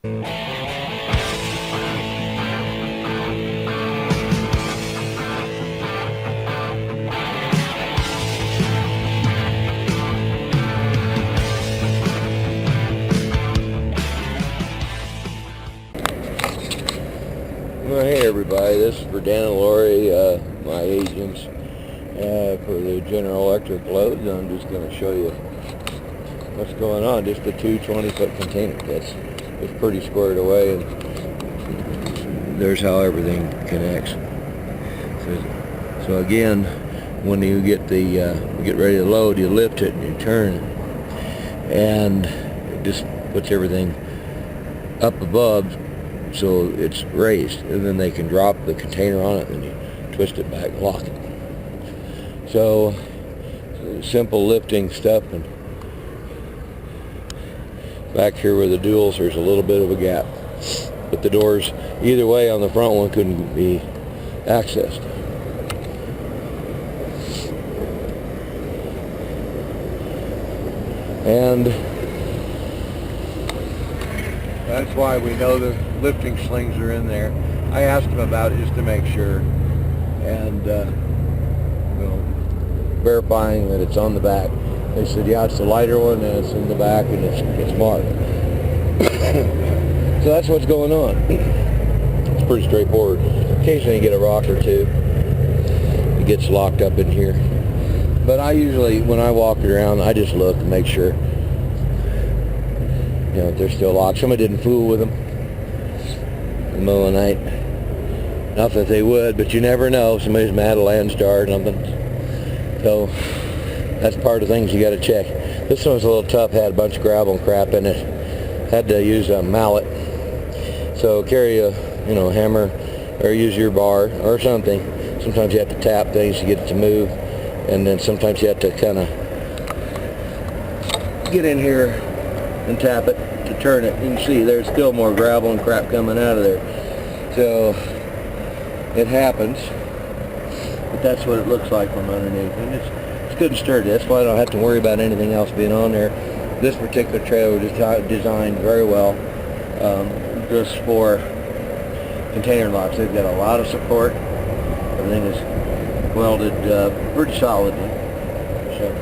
Well, hey everybody, this is for Dan and Lori, my agents for the General Electric loads. I'm just going to show you what's going on. Just a two 20-foot container. It's pretty squared away, and there's how everything connects. So again, when you get ready to load, you lift it and you turn it, and it just puts everything up above, so it's raised, and then they can drop the container on it and you twist it back and lock it. So simple lifting stuff. And back here where the duals, there's a little bit of a gap, but the doors either way on the front one couldn't be accessed. And that's why we know the lifting slings are in there. I asked them about it just to make sure, and verifying that it's on the back. They said, yeah, it's the lighter one, and it's in the back, and it's marked. So that's what's going on. It's pretty straightforward. Occasionally you get a rock or two. It gets locked up in here. But I usually, when I walk it around, I just look and make sure, if they're still locked. Somebody didn't fool with them in the middle of the night. Not that they would, but you never know. Somebody's mad at Landstar or something. So that's part of the things you got to check. This one was a little tough, had a bunch of gravel and crap in it. Had to use a mallet. So carry a hammer or use your bar or something. Sometimes you have to tap things to get it to move, and then sometimes you have to kind of get in here and tap it to turn it. You can see there's still more gravel and crap coming out of there. So it happens, but that's what it looks like from underneath. And it's good and sturdy. That's why I don't have to worry about anything else being on there. This particular trailer was designed very well just for container locks. They've got a lot of support. Everything is welded pretty solidly. So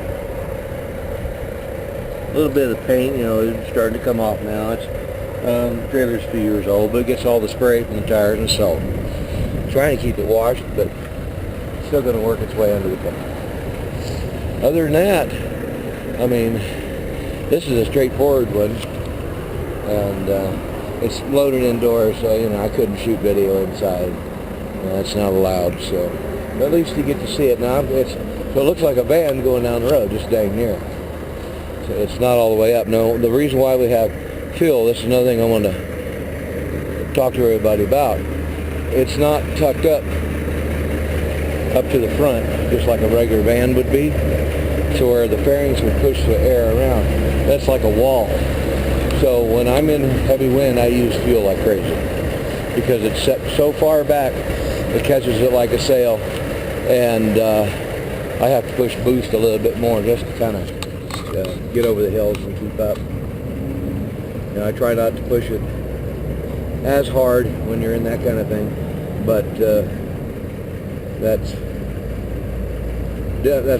a little bit of the paint, it's starting to come off now. It's the trailer's a few years old, but it gets all the spray from the tires and salt. Trying to keep it washed, but it's still going to work its way under the car. Other than that, this is a straightforward one, and it's loaded indoors, so I couldn't shoot video inside. That's not allowed. So but at least you get to see it now. So it looks like a van going down the road, just dang near. So it's not all the way up. No, the reason why we have fuel, this is another thing I want to talk to everybody about. It's not tucked up to the front, just like a regular van would be, so where the fairings would push the air around. That's like a wall. So when I'm in heavy wind, I use fuel like crazy, because it's set so far back, it catches it like a sail, and I have to push boost a little bit more just to kind of get over the hills and keep up. I try not to push it as hard when you're in that kind of thing, but that's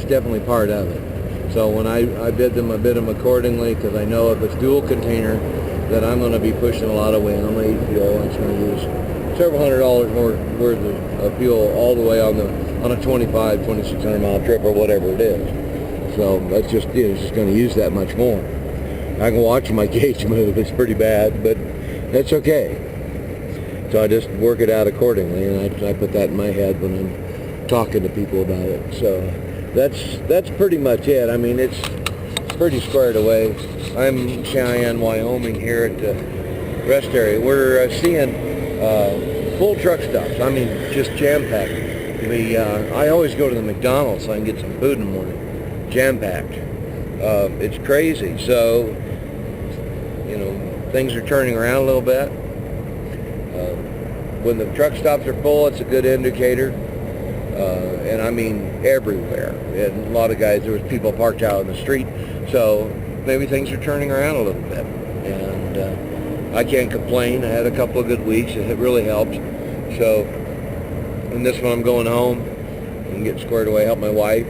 definitely part of it. So when I bid them accordingly, because I know if it's dual container, that I'm going to be pushing a lot of wind. I'm going to eat fuel. It's going to use several $100s more worth of fuel all the way on a 2,600 mile trip or whatever it is. So that's just it's just going to use that much more. I can watch my gauge move. It's pretty bad, but that's okay. So I just work it out accordingly, and I put that in my head when I'm talking to people about it. So that's pretty much it. It's pretty squared away. I'm in Cheyenne, Wyoming, here at the rest area. We're seeing full truck stops. Just jam-packed. I always go to the McDonald's so I can get some food in the morning. Jam-packed. It's crazy. So, things are turning around a little bit. When the truck stops are full, it's a good indicator. And everywhere. And a lot of guys, there was people parked out on the street. So maybe things are turning around a little bit. And I can't complain. I had a couple of good weeks. It really helped. So, and this one I'm going home and getting squared away, help my wife.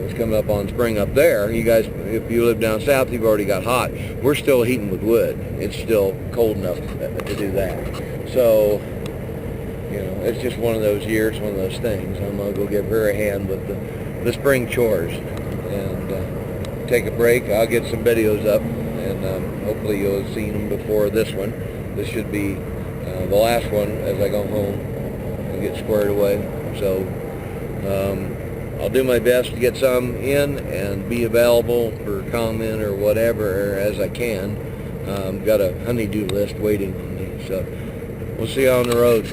It's coming up on spring up there. You guys, if you live down south, you've already got hot. We're still heating with wood. It's still cold enough to do that. So, you know, it's just one of those years, one of those things. I'm going to go give her a hand with the spring chores and take a break. I'll get some videos up, and hopefully you'll have seen them before this one. This should be the last one as I go home and get squared away. So I'll do my best to get some in and be available for comment or whatever as I can. Got a honeydew list waiting on me. So we'll see you on the road.